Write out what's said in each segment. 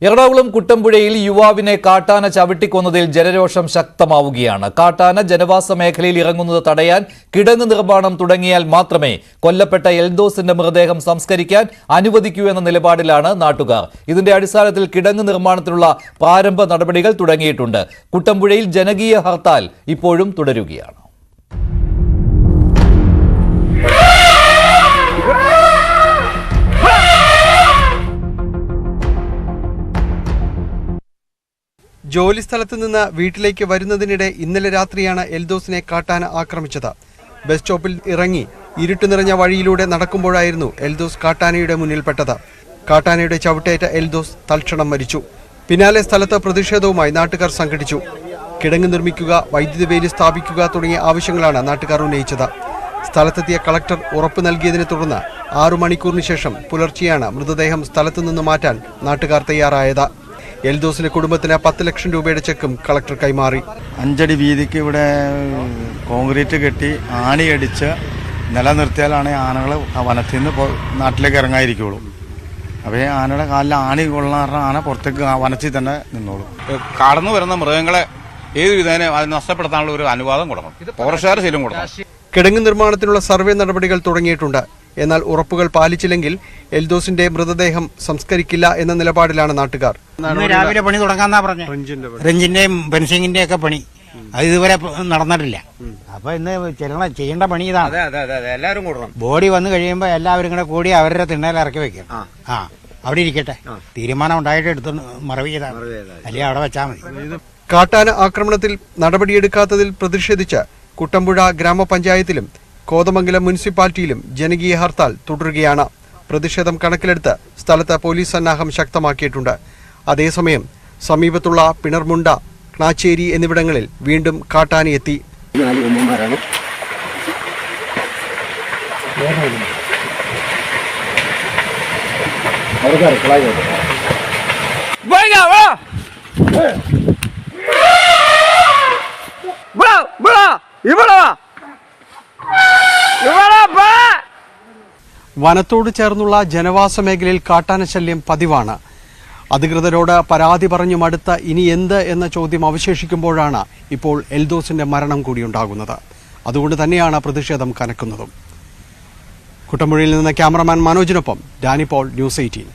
എറണാകുളം കുട്ടമ്പുഴയിൽ യുവാവിനെ കാട്ടാന ചവിട്ടിക്കൊന്നതിൽ ജനരോഷം ശക്തമാവുകയാണ്. കാട്ടാന ജനവാസ മേഖലയിൽ ഇറങ്ങുന്നത് തടയാൻ കിടങ്ങ് നിർമ്മാണം തുടങ്ങിയാൽ മാത്രമേ കൊല്ലപ്പെട്ട എൽദോസിന്റെ മൃതദേഹം സംസ്കരിക്കാൻ അനുവദിക്കൂ എന്ന നിലപാടിലാണ് നാട്ടുകാർ. ഇതിന്റെ അടിസ്ഥാനത്തിൽ കിടങ്ങ് നിർമ്മാണത്തിനുള്ള പ്രാരംഭ നടപടികൾ തുടങ്ങിയിട്ടുണ്ട്. കുട്ടമ്പുഴയിൽ ജനകീയ ഹർത്താൽ ഇപ്പോഴും തുടരുകയാണ്. ജോലിസ്ഥലത്ത് നിന്ന് വീട്ടിലേക്ക് വരുന്നതിനിടെ ഇന്നലെ രാത്രിയാണ് എൽദോസിനെ കാട്ടാന ആക്രമിച്ചത്. ബസ് സ്റ്റോപ്പിൽ ഇറങ്ങി ഇരുട്ട് നിറഞ്ഞ വഴിയിലൂടെ നടക്കുമ്പോഴായിരുന്നു എൽദോസ് കാട്ടാനയുടെ മുന്നിൽപ്പെട്ടത്. കാട്ടാനയുടെ ചവിട്ടേറ്റ എൽദോസ് തൽക്ഷണം മരിച്ചു. പിന്നാലെ സ്ഥലത്ത് പ്രതിഷേധവുമായി നാട്ടുകാർ സംഘടിച്ചു. കിടങ്ങ് നിർമ്മിക്കുക, വൈദ്യുതി വേലി സ്ഥാപിക്കുക തുടങ്ങിയ ആവശ്യങ്ങളാണ് നാട്ടുകാർ ഉന്നയിച്ചത്. സ്ഥലത്തെത്തിയ കളക്ടർ ഉറപ്പ് നൽകിയതിനെ തുടർന്ന് 6 മണിക്കൂറിന് ശേഷം പുലർച്ചെയാണ് മൃതദേഹം സ്ഥലത്തു നിന്ന് മാറ്റാൻ നാട്ടുകാർ തയ്യാറായത്. എൽദോസിന്റെ കുടുംബത്തിന് 10 ലക്ഷം രൂപയുടെ ചെക്കും കളക്ടർ കൈമാറി. 5 അടി വീതിക്ക് ഇവിടെ കോൺക്രീറ്റ് കെട്ടി ആണിയടിച്ച് നിലനിർത്തിയാലാണ് ആനകൾ വനത്തിൽ നിന്ന് നാട്ടിലേക്ക് ഇറങ്ങാതിരിക്കുള്ളൂ. അപ്പോൾ ഈ ആനയുടെ കാലിൽ ആണി കൊള്ളാറുള്ള ആന പുറത്തേക്ക് വനത്തിൽ തന്നെ നിന്നോളൂ. കടന്നു വരുന്ന മൃഗങ്ങളെ ഏത് വിധേന അത് നഷ്ടപ്പെടുത്താനുള്ള ഒരു അനുവാദം കൊടുക്കണം. ഫോറസ്റ്റുകാർ ശരിയും കൊടുക്കണം. കിടങ്ങ് നിർമ്മാണത്തിനുള്ള സർവേ നടപടികൾ തുടങ്ങിയിട്ടുണ്ട്. എന്നാൽ ഉറപ്പുകൾ പാലിച്ചില്ലെങ്കിൽ എൽദോസിന്റെ മൃതദേഹം സംസ്കരിക്കില്ല എന്ന നിലപാടിലാണ് നാട്ടുകാർ. രാവിലെ പണി തുടങ്ങാന്നാ പറഞ്ഞ റെഞ്ചിന്റെയും ഫെൻസിങ്ങിന്റെ ഒക്കെ പണി അത് ഇതുവരെ നടന്നിട്ടില്ല. അപ്പൊ ഇന്ന് ചെയ്യേണ്ട പണി ഇതാണ്. എല്ലാവരും കൂടണം. ബോഡി വന്നു കഴിയുമ്പോ എല്ലാവരും കൂടെ കൂടി അവരുടെ തിണ്ണയിൽ ഇറക്കി വെക്കും. അവിടെ ഇരിക്കട്ടെ, തീരുമാനം ഉണ്ടായിട്ട് എടുത്ത് മറവ് ചെയ്താൽ അല്ലെങ്കിൽ അവിടെ വെച്ചാൽ മതി. കാട്ടാന ആക്രമണത്തിൽ നടപടിയെടുക്കാത്തതിൽ പ്രതിഷേധിച്ച് കുട്ടമ്പുഴ ഗ്രാമപഞ്ചായത്തിലും കോതമംഗലം മുനിസിപ്പാലിറ്റിയിലും ജനകീയ ഹർത്താൽ തുടരുകയാണ്. പ്രതിഷേധം കണക്കിലെടുത്ത് സ്ഥലത്ത് പോലീസ് സന്നാഹം ശക്തമാക്കിയിട്ടുണ്ട്. അതേസമയം സമീപത്തുള്ള പിണർമുണ്ട, ക്നാച്ചേരി എന്നിവിടങ്ങളിൽ വീണ്ടും കാട്ടാനയെത്തി. വനത്തോട് ചേർന്നുള്ള ജനവാസ മേഖലയിൽ കാട്ടാന ശല്യം പതിവാണ്. അധികൃതരോട് പരാതി പറഞ്ഞു മടുത്ത ഇനി എന്ത് എന്ന ചോദ്യം അവശേഷിക്കുമ്പോഴാണ് ഇപ്പോൾ എൽദോസിന്റെ മരണം കൂടിയുണ്ടാകുന്നത്. അതുകൊണ്ട് തന്നെയാണ് പ്രതിഷേധം കനക്കുന്നതും. കുട്ടമ്പുഴയിൽ നിന്ന് ക്യാമറമാൻ മനോജിനൊപ്പം ഡാനി പോൾ, ന്യൂസ് 18.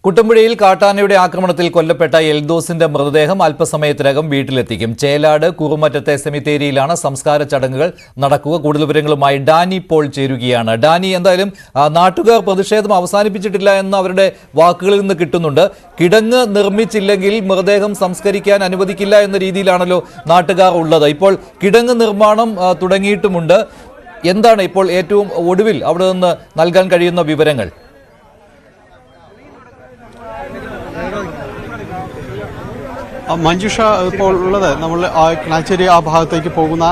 കുട്ടമ്പുഴയിൽ കാട്ടാനയുടെ ആക്രമണത്തിൽ കൊല്ലപ്പെട്ട എൽദോസിന്റെ മൃതദേഹം അല്പസമയത്തിനകം വീട്ടിലെത്തിക്കും. ചേലാട് കുറുമറ്റത്തെ സെമിത്തേരിയിലാണ് സംസ്കാര ചടങ്ങുകൾ നടക്കുക. കൂടുതൽ വിവരങ്ങളുമായി ഡാനി പോൾ ചേരുകയാണ്. ഡാനി, എന്തായാലും നാട്ടുകാർ പ്രതിഷേധം അവസാനിപ്പിച്ചിട്ടില്ല എന്ന് അവരുടെ വാക്കുകളിൽ നിന്ന് കിട്ടുന്നുണ്ട്. കിടങ്ങ് നിർമ്മിച്ചില്ലെങ്കിൽ മൃതദേഹം സംസ്കരിക്കാൻ അനുവദിക്കില്ല എന്ന രീതിയിലാണല്ലോ നാട്ടുകാർ ഉള്ളത്. ഇപ്പോൾ കിടങ്ങ് നിർമ്മാണം തുടങ്ങിയിട്ടുമുണ്ട്. എന്താണ് ഇപ്പോൾ ഏറ്റവും ഒടുവിൽ അവിടെ നിന്ന് നൽകാൻ കഴിയുന്ന വിവരങ്ങൾ? മഞ്ജുഷ, ഇപ്പോൾ ഉള്ളത് നമ്മൾ ക്നാച്ചേരി ആ ഭാഗത്തേക്ക് പോകുന്ന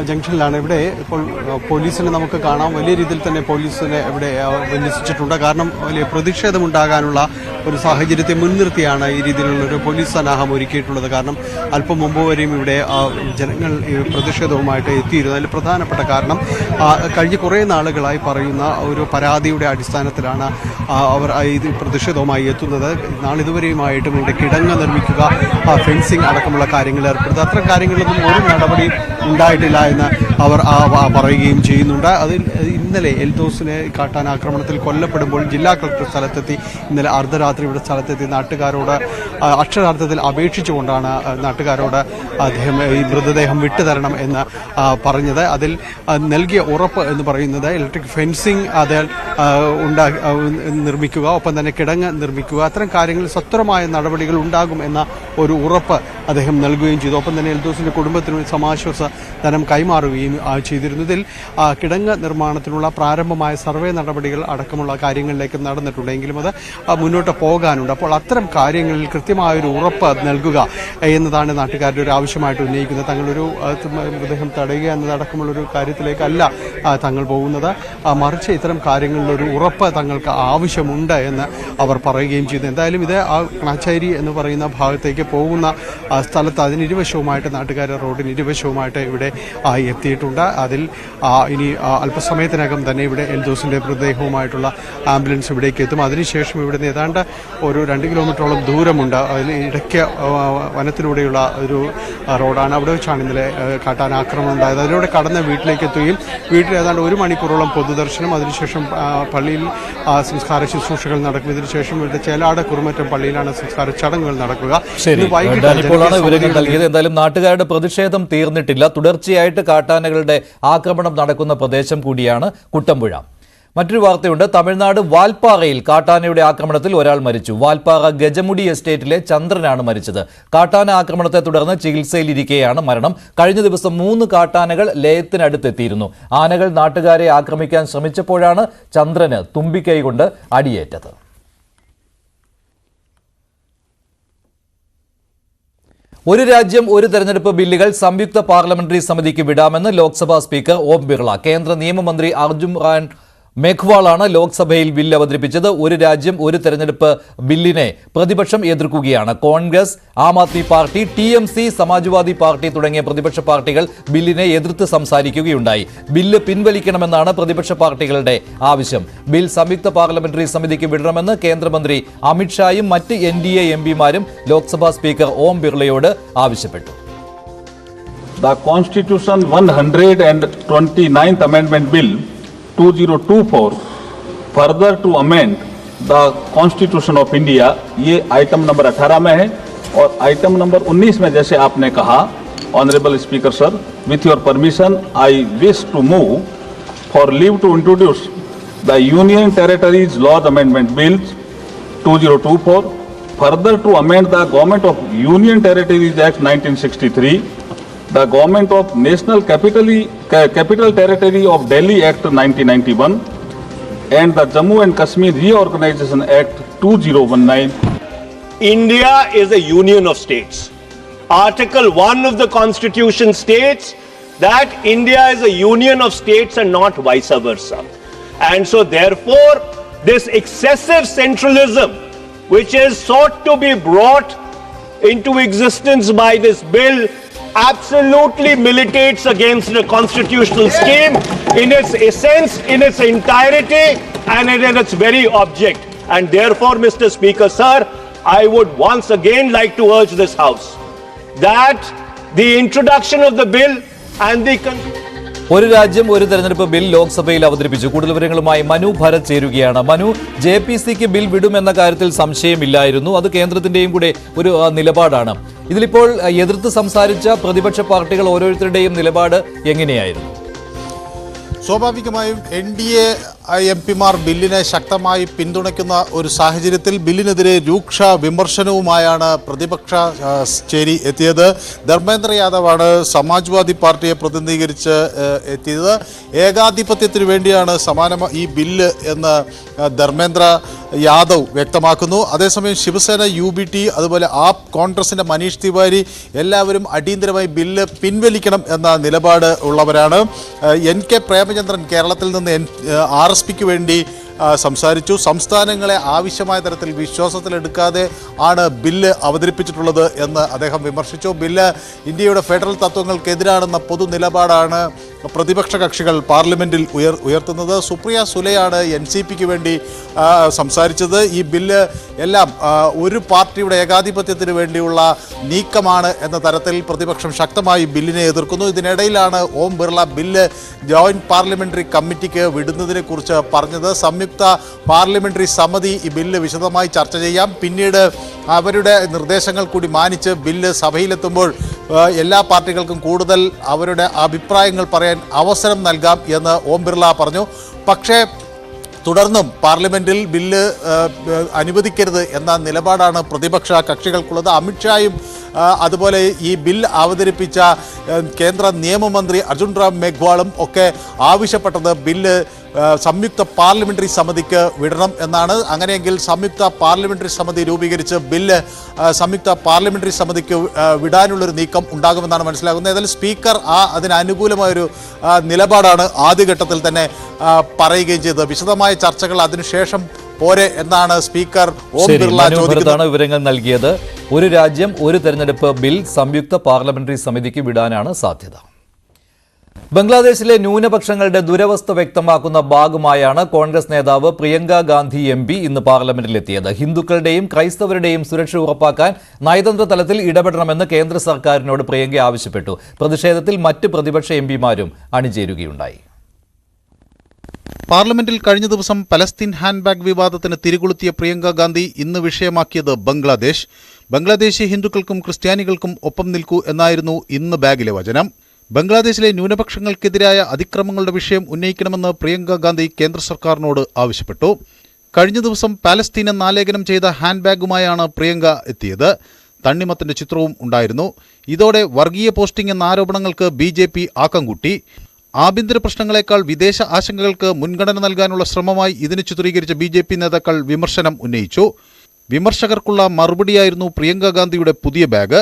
ജംഗ്ഷനിലാണ്. ഇവിടെ ഇപ്പോൾ പോലീസിനെ നമുക്ക് കാണാം. വലിയ രീതിയിൽ തന്നെ പോലീസിനെ ഇവിടെ വിന്യസിച്ചിട്ടുണ്ട്. കാരണം വലിയ പ്രതിഷേധമുണ്ടാകാനുള്ള ഒരു സാഹചര്യത്തെ മുൻനിർത്തിയാണ് ഈ രീതിയിലുള്ളൊരു പോലീസ് സന്നാഹം ഒരുക്കിയിട്ടുള്ളത്. കാരണം അല്പം മുമ്പ് വരെയും ഇവിടെ ജനങ്ങൾ പ്രതിഷേധവുമായിട്ട് എത്തിയിരുന്നു. അതിൽ പ്രധാനപ്പെട്ട കാരണം കഴിഞ്ഞ കുറേ നാളുകളായി പറയുന്ന ഒരു പരാതിയുടെ അടിസ്ഥാനത്തിലാണ് അവർ ഇത് പ്രതിഷേധവുമായി എത്തുന്നത്. നാളിതുവരെയുമായിട്ടും ഇവിടെ കിടങ്ങ് നിർമ്മിക്കുക, ഫെൻസിംഗ് അടക്കമുള്ള കാര്യങ്ങൾ ഏർപ്പെടുത്തുക, അത്തരം കാര്യങ്ങളിലൊന്നും ഒരു നടപടിയും ഉണ്ടായിട്ടില്ല എന്ന് അവർ പറയുകയും ചെയ്യുന്നുണ്ട്. അതിൽ ഇന്നലെ എൽദോസിനെ കാട്ടാനാക്രമണത്തിൽ കൊല്ലപ്പെടുമ്പോൾ ജില്ലാ കളക്ടർ സ്ഥലത്തെത്തി. ഇന്നലെ അർദ്ധരാത്രി ഇവിടെ സ്ഥലത്തെത്തി നാട്ടുകാരോട് അക്ഷരാർത്ഥത്തിൽ അപേക്ഷിച്ചുകൊണ്ടാണ് നാട്ടുകാരോട് അദ്ദേഹം ഈ മൃതദേഹം വിട്ടുതരണം എന്ന് പറഞ്ഞത്. അതിൽ നൽകിയ ഉറപ്പ് എന്ന് പറയുന്നത് ഇലക്ട്രിക് ഫെൻസിംഗ് അത് നിർമ്മിക്കുക, ഒപ്പം തന്നെ കിടങ്ങ് നിർമ്മിക്കുക, അത്തരം കാര്യങ്ങളിൽ സത്വരമായ നടപടികൾ ഉണ്ടാകും എന്ന ഒരു ഉറപ്പ് അദ്ദേഹം നൽകുകയും ചെയ്തു. ഒപ്പം തന്നെ എൽദോസിന്റെ കുടുംബത്തിന് സമാശ്വാസ ധനം കൈമാറുകയും ചെയ്തിരുന്നു. ഇതിൽ കിടങ്ങ് നിർമ്മാണത്തിനുള്ള പ്രാരംഭമായ സർവേ നടപടികൾ അടക്കമുള്ള കാര്യങ്ങളിലേക്ക് നടന്നിട്ടുണ്ടെങ്കിലും അത് മുന്നോട്ട് പോകാനുണ്ട്. അപ്പോൾ അത്തരം കാര്യങ്ങളിൽ കൃത്യമായൊരു ഉറപ്പ് നൽകുക എന്നതാണ് നാട്ടുകാരുടെ ഒരു ആവശ്യമായിട്ട് ഉന്നയിക്കുന്നത്. തങ്ങളൊരു മൃതദേഹം തടയുക എന്നതടക്കമുള്ളൊരു കാര്യത്തിലേക്കല്ല തങ്ങൾ പോകുന്നത്, മറിച്ച് ഇത്തരം കാര്യങ്ങളിലൊരു ഉറപ്പ് തങ്ങൾക്ക് ആവശ്യമുണ്ട് എന്ന് അവർ പറയുകയും ചെയ്തു. എന്തായാലും ഇത് ക്നാച്ചേരി എന്ന് പറയുന്ന ഭാഗത്തേക്ക് പോകുന്ന സ്ഥലത്ത് അതിന് ഇരുവശവുമായിട്ട് നാട്ടുകാർ റോഡിന് ഇരുവശവുമായിട്ട് ഇവിടെ എത്തിയിട്ടുണ്ട്. അതിൽ ഇനി അല്പസമയത്തിനകം തന്നെ ഇവിടെ എൽദോസിന്റെ മൃതദേഹവുമായിട്ടുള്ള ആംബുലൻസ് ഇവിടേക്ക് എത്തും. അതിനുശേഷം ഇവിടുന്ന് ഏതാണ്ട് ഒരു 2 കിലോമീറ്ററോളം ദൂരമുണ്ട്. അതിൽ ഇടയ്ക്ക് വനത്തിലൂടെയുള്ള ഒരു റോഡാണ്. അവിടെ വെച്ചാണ് ഇന്നലെ കാട്ടാന ആക്രമണം ഉണ്ടായത്. അതിലൂടെ കടന്ന് വീട്ടിലേക്ക് എത്തുകയും വീട്ടിൽ ഏതാണ്ട് 1 മണിക്കൂറോളം പൊതുദർശനം, അതിനുശേഷം പള്ളിയിൽ സംസ്കാര ശുശ്രൂഷകൾ നടക്കും. ഇതിനുശേഷം ഇവിടുത്തെ ചേലാട് കുറുമറ്റം പള്ളിയിലാണ് സംസ്കാര ചടങ്ങുകൾ നടക്കുക. ഇപ്പോഴാണ് വിവരങ്ങൾ നൽകിയത്. എന്തായാലും നാട്ടുകാരുടെ പ്രതിഷേധം തീർന്നിട്ടില്ല. തുടർച്ചയായിട്ട് കാട്ടാനകളുടെ ആക്രമണം നടക്കുന്ന പ്രദേശം കൂടിയാണ് കുട്ടമ്പുഴ. മറ്റൊരു വാർത്തയുണ്ട്. തമിഴ്നാട് വാൽപ്പാറയിൽ കാട്ടാനയുടെ ആക്രമണത്തിൽ ഒരാൾ മരിച്ചു. വാൽപ്പാറ ഗജമുടി എസ്റ്റേറ്റിലെ ചന്ദ്രനാണ് മരിച്ചത്. കാട്ടാന ആക്രമണത്തെ തുടർന്ന് ചികിത്സയിലിരിക്കെയാണ് മരണം. കഴിഞ്ഞ ദിവസം 3 കാട്ടാനകൾ ലയത്തിനടുത്തെത്തിയിരുന്നു. ആനകൾ നാട്ടുകാരെ ആക്രമിക്കാൻ ശ്രമിച്ചപ്പോഴാണ് ചന്ദ്രന് തുമ്പിക്കൈ കൊണ്ട് അടിയേറ്റത്. ഒരു രാജ്യം ഒരു തെരഞ്ഞെടുപ്പ് ബില്ലുകൾ സംയുക്ത പാർലമെന്ററി സമിതിക്ക് വിടാമെന്ന് ലോക്സഭാ സ്പീക്കർ ഓം ബിർള. കേന്ദ്ര നിയമമന്ത്രി അർജുൻ റാം മേഘ്വാളാണ് ലോക്സഭയിൽ ബില്ല് അവതരിപ്പിച്ചത്. ഒരു രാജ്യം ഒരു തെരഞ്ഞെടുപ്പ് ബില്ലിനെ പ്രതിപക്ഷം എതിർക്കുകയാണ്. Congress, Aam Aadmi party, TMC, Samajwadi party തുടങ്ങിയ പ്രതിപക്ഷ പാർട്ടികൾ ബില്ലിനെ എതിർത്ത് സംസാരിക്കുകയുണ്ടായി. ബില്ല് പിൻവലിക്കണമെന്നാണ് പ്രതിപക്ഷ പാർട്ടികളുടെ ആവശ്യം. ബിൽ സംയുക്ത പാർലമെന്ററി സമിതിക്ക് വിടണമെന്ന് കേന്ദ്രമന്ത്രി അമിത്ഷായും മറ്റ് NDA MPമാരും ലോക്സഭാ സ്പീക്കർ ഓം ബിർളയോട് ആവശ്യപ്പെട്ടു. The Constitution 129th Amendment Bill 2024 further to amend the Constitution of India, ये आइटम नंबर 18 में है. और आइटम नंबर 19 में जैसे आपने कहा, honourable speaker sir, with your permission I wish to move for leave to introduce the Union Territories Laws Amendment Bill 2024 further to amend the Government of Union Territories Act 1963, the Government of National Capital Territory of Delhi Act 1991 and the Jammu and Kashmir Reorganization Act 2019. India is a union of states. Article 1 of the Constitution states that India is a union of states and not vice versa. And so therefore this excessive centralism which is sought to be brought into existence by this bill absolutely militates against the constitutional scheme in its essence, in its entirety, and in its very object. And therefore, Mr. Speaker, sir, I would once again like to urge this House that the introduction of the bill and the ഒരു രാജ്യം ഒരു തെരഞ്ഞെടുപ്പ് bill ലോക്സഭയിൽ അവതരിപ്പിച്ചു. കൂടുതൽ വിവരങ്ങളുമായി മനു ഭരത് ചേരുകയാണ്. Manu, JPCക്ക് bill വിടുമെന്ന കാര്യത്തിൽ സംശയമില്ലായിരുന്നു. അത് കേന്ദ്രത്തിന്റെയും കൂടെ ഒരു നിലപാടാണ്. ഇതിലിപ്പോൾ എതിർത്ത് സംസാരിച്ച പ്രതിപക്ഷ പാർട്ടികൾ ഓരോരുത്തരുടെയും നിലപാട് എങ്ങനെയായിരുന്നു? സ്വാഭാവികമായും NDA MPമാർ ബില്ലിനെ ശക്തമായി പിന്തുണയ്ക്കുന്ന ഒരു സാഹചര്യത്തിൽ ബില്ലിനെതിരെ രൂക്ഷ വിമർശനവുമായാണ് പ്രതിപക്ഷ ചേരി എത്തിയത്. ധർമ്മേന്ദ്ര യാദവാണ് സമാജ്വാദി പാർട്ടിയെ പ്രതിനിധീകരിച്ച് എത്തിയത്. ഏകാധിപത്യത്തിന് വേണ്ടിയാണ് ഈ ബില്ല് എന്ന് ധർമ്മേന്ദ്ര യാദവ് വ്യക്തമാക്കുന്നു. അതേസമയം ശിവസേന, UBT, അതുപോലെ ആപ്പ്, കോൺഗ്രസിൻ്റെ മനീഷ് തിവാരി എല്ലാവരും അടിയന്തരമായി ബില്ല് പിൻവലിക്കണം എന്ന നിലപാട് ഉള്ളവരാണ്. NK പ്രേമചന്ദ്രൻ കേരളത്തിൽ നിന്ന് RSPക്ക് വേണ്ടി സംസാരിച്ചു. സംസ്ഥാനങ്ങളെ ആവശ്യമായ തരത്തിൽ വിശ്വാസത്തിലെടുക്കാതെ ആണ് ബില്ല് അവതരിപ്പിച്ചിട്ടുള്ളത് എന്ന് അദ്ദേഹം വിമർശിച്ചു. ബില്ല് ഇന്ത്യയുടെ ഫെഡറൽ തത്വങ്ങൾക്കെതിരാണെന്ന പൊതു നിലപാടാണ് പ്രതിപക്ഷ കക്ഷികൾ പാർലമെൻറ്റിൽ ഉയർത്തുന്നത്. സുപ്രിയ സുലെയാണ് NCPക്ക് വേണ്ടി സംസാരിച്ചത്. ഈ ബില്ല് എല്ലാം ഒരു പാർട്ടിയുടെ ഏകാധിപത്യത്തിന് വേണ്ടിയുള്ള നീക്കമാണ് എന്ന തരത്തിൽ പ്രതിപക്ഷം ശക്തമായി ബില്ലിനെ എതിർക്കുന്നു. ഇതിനിടയിലാണ് Om Birla bill joint parliamentary കമ്മിറ്റിക്ക് വിടുന്നതിനെക്കുറിച്ച് പറഞ്ഞത്. സംയുക്ത പാർലമെൻ്ററി സമിതി ഈ ബില്ല് വിശദമായി ചർച്ച ചെയ്യാം. പിന്നീട് അവരുടെ നിർദ്ദേശങ്ങൾ കൂടി മാനിച്ച് ബില്ല് സഭയിലെത്തുമ്പോൾ എല്ലാ പാർട്ടികൾക്കും കൂടുതൽ അവരുടെ അഭിപ്രായങ്ങൾ പറയാൻ അവസരം നൽകാം എന്ന് ഓം ബിർള പറഞ്ഞു. പക്ഷേ തുടർന്നും പാർലമെൻറ്റിൽ ബില്ല് അനുവദിക്കരുത് എന്ന നിലപാടാണ് പ്രതിപക്ഷ കക്ഷികൾക്കുള്ളത്. അമിത്ഷായും അതുപോലെ ഈ ബിൽ അവതരിപ്പിച്ച കേന്ദ്ര നിയമമന്ത്രി അർജുൻ റാം മേഘ്വാളും ഒക്കെ ആവശ്യപ്പെട്ടത് ബില്ല് സംയുക്ത പാർലമെൻ്ററി സമിതിക്ക് വിടണം എന്നാണ്. അങ്ങനെയെങ്കിൽ സംയുക്ത പാർലമെൻ്ററി സമിതി രൂപീകരിച്ച് ബില്ല് സംയുക്ത പാർലമെൻ്ററി സമിതിക്ക് വിടാനുള്ളൊരു നീക്കം ഉണ്ടാകുമെന്നാണ് മനസ്സിലാകുന്നത്. ഏതായാലും സ്പീക്കർ അതിന് അനുകൂലമായൊരു നിലപാടാണ് ആദ്യഘട്ടത്തിൽ തന്നെ പറയുകയും ചെയ്തത്. വിശദമായ ചർച്ചകൾ അതിനുശേഷം പോരെ എന്നാണ് സ്പീക്കർ ഓം ബിർള ചോദിക്കുന്നത്. വിവരങ്ങൾ നൽകിയത്. ഒരു രാജ്യം ഒരു തെരഞ്ഞെടുപ്പ് ബിൽ സംയുക്ത പാർലമെന്ററി സമിതിക്ക് വിടാനാണ് സാധ്യത. ബംഗ്ലാദേശിലെ ന്യൂനപക്ഷങ്ങളുടെ ദുരവസ്ഥ വ്യക്തമാക്കുന്ന ഭാഗമായാണ് കോൺഗ്രസ് നേതാവ് പ്രിയങ്ക ഗാന്ധി MP ഇന്ന് പാർലമെന്റിലെത്തിയത്. ഹിന്ദുക്കളുടെയും ക്രൈസ്തവരുടെയും സുരക്ഷ ഉറപ്പാക്കാൻ നയതന്ത്ര തലത്തിൽ ഇടപെടണമെന്ന് കേന്ദ്ര സർക്കാരിനോട് പ്രിയങ്ക ആവശ്യപ്പെട്ടു. പ്രതിഷേധത്തിൽ മറ്റ് പ്രതിപക്ഷ MPമാരും അണിചേരുകയുണ്ടായി. പാർലമെന്റിൽ കഴിഞ്ഞ ദിവസം പലസ്തീൻ ഹാൻഡ്ബാഗ് വിവാദത്തിന് തിരികൊളുത്തിയ പ്രിയങ്ക ഗാന്ധി ഇന്ന് വിഷയമാക്കിയത് ബംഗ്ലാദേശ്. ബംഗ്ലാദേശി ഹിന്ദുക്കൾക്കും ക്രിസ്ത്യാനികൾക്കും ഒപ്പം നിൽക്കൂ എന്നായിരുന്നു ഇന്ന് ബാഗിലെ വചനം. ബംഗ്ലാദേശിലെ ന്യൂനപക്ഷങ്ങൾക്കെതിരായ അതിക്രമങ്ങളുടെ വിഷയം ഉന്നയിക്കണമെന്ന് പ്രിയങ്ക ഗാന്ധി കേന്ദ്ര സർക്കാരിനോട് ആവശ്യപ്പെട്ടു. കഴിഞ്ഞ ദിവസം പാലസ്തീനെ ആലേഖനം ചെയ്ത ഹാൻഡ്ബാഗുമായാണ് പ്രിയങ്ക എത്തിയത്. തണ്ണിമത്തിന്റെ ചിത്രവും ഉണ്ടായിരുന്നു. ഇതോടെ വർഗീയ പോസ്റ്റിംഗ് എന്ന ആരോപണങ്ങൾക്ക് BJP ആക്കം കൂട്ടി. ആഭ്യന്തര പ്രശ്നങ്ങളെക്കാൾ വിദേശ ആശങ്കകൾക്ക് മുൻഗണന നൽകാനുള്ള ശ്രമമായി ഇതിന് ചിത്രീകരിച്ച BJP നേതാക്കൾ വിമർശനം ഉന്നയിച്ചു. വിമർശകർക്കുള്ള മറുപടിയായിരുന്നു പ്രിയങ്ക ഗാന്ധിയുടെ പുതിയ ബാഗ്.